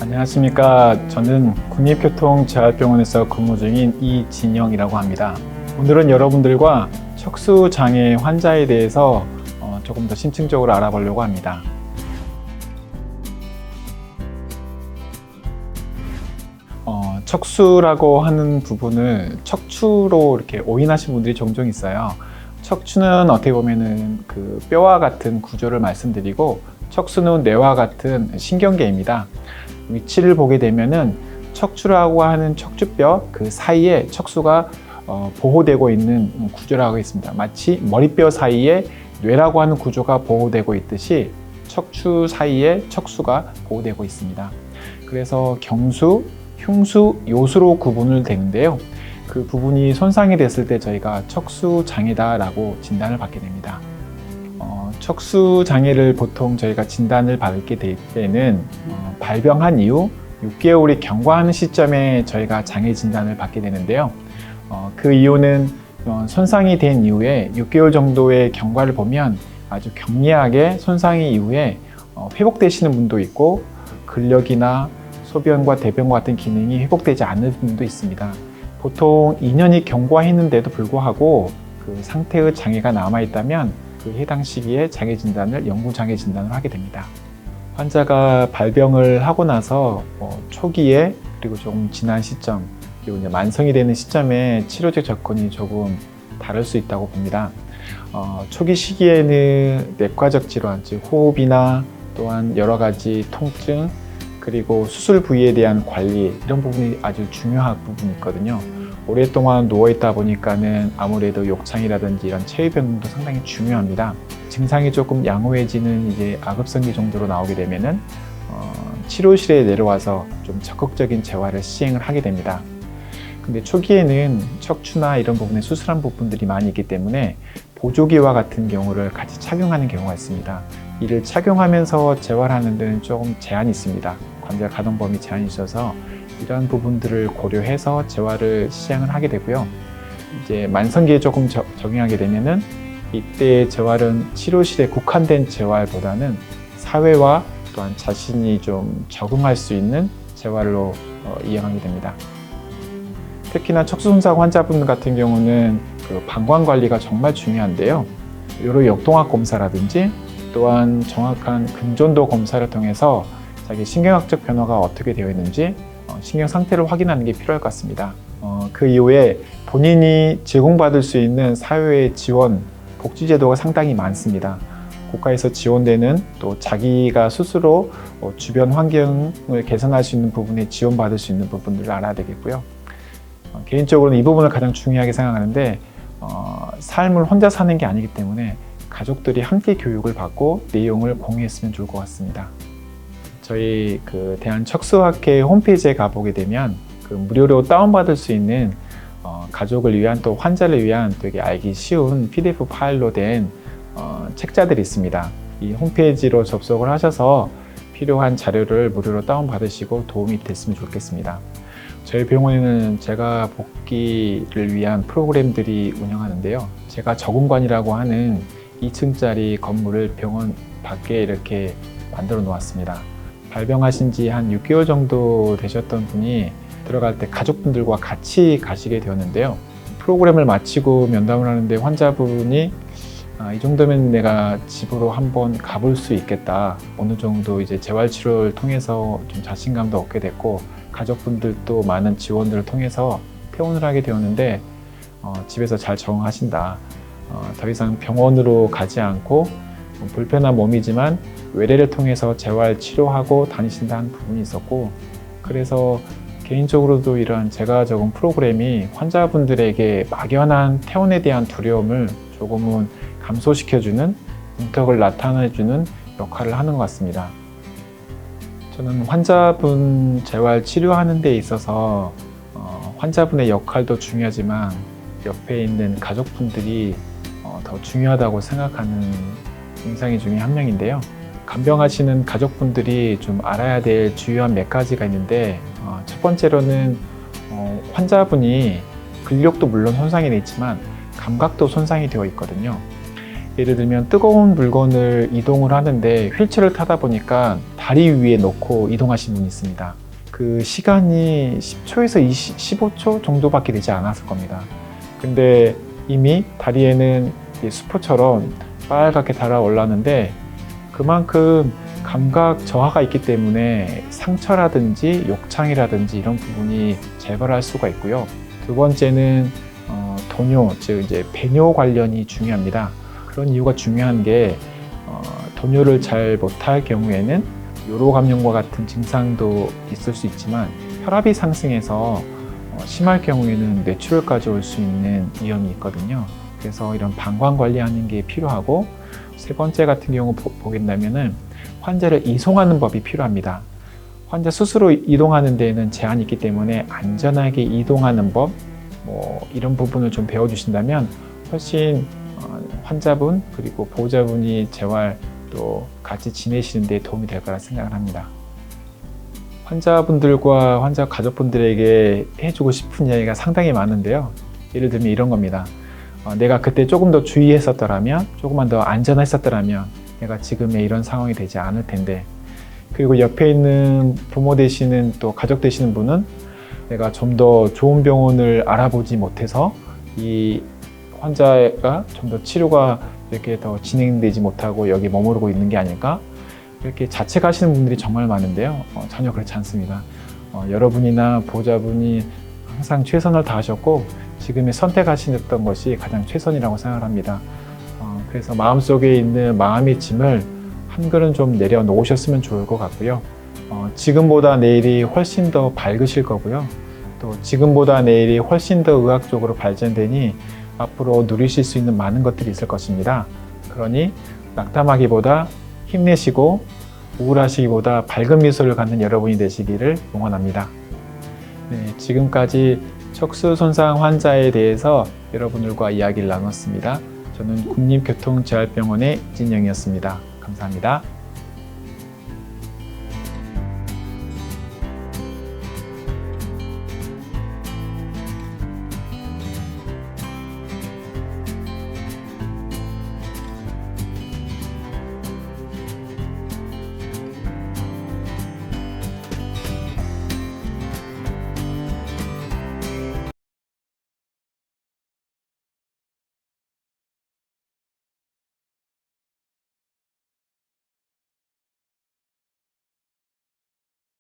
안녕하십니까. 저는 국립교통재활병원에서 근무 중인 이진영이라고 합니다. 오늘은 여러분들과 척수장애 환자에 대해서 조금 더 심층적으로 알아보려고 합니다. 척수라고 하는 부분을 척추로 이렇게 오인하신 분들이 종종 있어요. 척추는 어떻게 보면은 그 뼈와 같은 구조를 말씀드리고, 척수는 뇌와 같은 신경계입니다. 위치를 보게 되면은 척추라고 하는 척추뼈 그 사이에 척수가 보호되고 있는 구조라고 있습니다. 마치 머리뼈 사이에 뇌라고 하는 구조가 보호되고 있듯이 척추 사이에 척수가 보호되고 있습니다. 그래서 경수, 흉수, 요수로 구분을 되는데요. 그 부분이 손상이 됐을 때 저희가 척수장애다라고 진단을 받게 됩니다. 척수장애를 보통 저희가 진단을 받게 될 때는 발병한 이후 6개월이 경과하는 시점에 저희가 장애 진단을 받게 되는데요. 그 이유는 손상이 된 이후에 6개월 정도의 경과를 보면 아주 경미하게 손상이 이후에 회복되시는 분도 있고, 근력이나 소변과 대변과 같은 기능이 회복되지 않는 분도 있습니다. 보통 2년이 경과했는데도 불구하고 그 상태의 장애가 남아있다면 그 해당 시기에 장애 진단을, 영구 장애 진단을 하게 됩니다. 환자가 발병을 하고 나서 초기에, 그리고 조금 지난 시점, 그리고 이제 만성이 되는 시점에 치료적 접근이 조금 다를 수 있다고 봅니다. 초기 시기에는 내과적 질환, 즉 호흡이나 또한 여러 가지 통증, 그리고 수술 부위에 대한 관리, 이런 부분이 아주 중요한 부분이 있거든요. 오랫동안 누워있다 보니까는 아무래도 욕창이라든지 이런 체위 변동도 상당히 중요합니다. 증상이 조금 양호해지는 이제 아급성기 정도로 나오게 되면은 치료실에 내려와서 좀 적극적인 재활을 시행을 하게 됩니다. 근데 초기에는 척추나 이런 부분에 수술한 부분들이 많이 있기 때문에 보조기와 같은 경우를 같이 착용하는 경우가 있습니다. 이를 착용하면서 재활하는 데는 조금 제한이 있습니다. 관절 가동 범위 제한이 있어서 이런 부분들을 고려해서 재활을 시행을 하게 되고요. 이제 만성기에 조금 적용하게 되면은 이때 재활은 치료실에 국한된 재활보다는 사회와 또한 자신이 좀 적응할 수 있는 재활로 이행하게 됩니다. 특히나 척수 손상 환자분 같은 경우는 그 방광 관리가 정말 중요한데요. 여러 역동학 검사라든지 또한 정확한 근전도 검사를 통해서 자기 신경학적 변화가 어떻게 되어 있는지 신경 상태를 확인하는 게 필요할 것 같습니다. 그 이후에 본인이 제공받을 수 있는 사회의 지원, 복지제도가 상당히 많습니다. 국가에서 지원되는, 또 자기가 스스로 주변 환경을 개선할 수 있는 부분에 지원받을 수 있는 부분들을 알아야 되겠고요. 개인적으로는 이 부분을 가장 중요하게 생각하는데, 삶을 혼자 사는 게 아니기 때문에 가족들이 함께 교육을 받고 내용을 공유했으면 좋을 것 같습니다. 저희 그 대한척수학회 홈페이지에 가보게 되면 그 무료로 다운받을 수 있는 가족을 위한, 또 환자를 위한 되게 알기 쉬운 PDF 파일로 된 책자들이 있습니다. 이 홈페이지로 접속을 하셔서 필요한 자료를 무료로 다운받으시고 도움이 됐으면 좋겠습니다. 저희 병원에는 제가 복귀를 위한 프로그램들이 운영하는데요. 제가 적응관이라고 하는 2층짜리 건물을 병원 밖에 이렇게 만들어 놓았습니다. 발병하신 지 한 6개월 정도 되셨던 분이 들어갈 때 가족분들과 같이 가시게 되었는데요. 프로그램을 마치고 면담을 하는데 환자분이 이 정도면 내가 집으로 한번 가볼 수 있겠다. 어느 정도 이제 재활치료를 통해서 좀 자신감도 얻게 됐고, 가족분들도 많은 지원들을 통해서 퇴원을 하게 되었는데 집에서 잘 적응하신다. 더 이상 병원으로 가지 않고 불편한 몸이지만 외래를 통해서 재활 치료하고 다니신다는 부분이 있었고, 그래서 개인적으로도 이런 제가 적은 프로그램이 환자분들에게 막연한 퇴원에 대한 두려움을 조금은 감소시켜주는, 문턱을 나타내주는 역할을 하는 것 같습니다. 저는 환자분 재활 치료하는 데 있어서 환자분의 역할도 중요하지만 옆에 있는 가족분들이 더 중요하다고 생각하는 증상이 중에 한 명인데요. 간병하시는 가족분들이 좀 알아야 될 주요한 몇 가지가 있는데, 첫 번째로는 환자분이 근력도 물론 손상이 됐지만 감각도 손상이 되어 있거든요. 예를 들면 뜨거운 물건을 이동을 하는데 휠체어를 타다 보니까 다리 위에 놓고 이동하신 분이 있습니다. 그 시간이 10초에서 15초 정도밖에 되지 않았을 겁니다. 근데 이미 다리에는 수포처럼 빨갛게 달아올랐는데 그만큼 감각 저하가 있기 때문에 상처라든지 욕창이라든지 이런 부분이 재발할 수가 있고요. 두 번째는 도뇨, 즉 이제 배뇨 관련이 중요합니다. 그런 이유가 중요한 게 도뇨를 잘 못할 경우에는 요로감염과 같은 증상도 있을 수 있지만 혈압이 상승해서 심할 경우에는 뇌출혈까지 올 수 있는 위험이 있거든요. 그래서 이런 방광 관리하는 게 필요하고 세 번째 같은 경우 보겠다면은 환자를 이송하는 법이 필요합니다. 환자 스스로 이동하는 데에는 제한이 있기 때문에 안전하게 이동하는 법, 이런 부분을 좀 배워주신다면 훨씬 환자분 그리고 보호자분이 재활 또 같이 지내시는 데 도움이 될 거라 생각을 합니다. 환자분들과 환자 가족분들에게 해주고 싶은 이야기가 상당히 많은데요. 예를 들면 이런 겁니다. 내가 그때 조금 더 주의했었더라면, 조금만 더 안전했었더라면 내가 지금의 이런 상황이 되지 않을 텐데, 그리고 옆에 있는 부모 되시는 또 가족 되시는 분은 내가 좀 더 좋은 병원을 알아보지 못해서 이 환자가 좀 더 치료가 이렇게 더 진행되지 못하고 여기 머무르고 있는 게 아닐까? 이렇게 자책하시는 분들이 정말 많은데요. 전혀 그렇지 않습니다. 여러분이나 보호자분이 항상 최선을 다하셨고 지금의 선택하셨던 것이 가장 최선이라고 생각을 합니다. 그래서 마음속에 있는 마음의 짐을 한글은 좀 내려놓으셨으면 좋을 것 같고요. 지금보다 내일이 훨씬 더 밝으실 거고요. 또 지금보다 내일이 훨씬 더 의학적으로 발전되니 앞으로 누리실 수 있는 많은 것들이 있을 것입니다. 그러니 낙담하기보다 힘내시고 우울하시기보다 밝은 미소를 갖는 여러분이 되시기를 응원합니다. 네, 지금까지 척수 손상 환자에 대해서 여러분들과 이야기를 나눴습니다. 저는 국립교통재활병원의 이진영이었습니다. 감사합니다.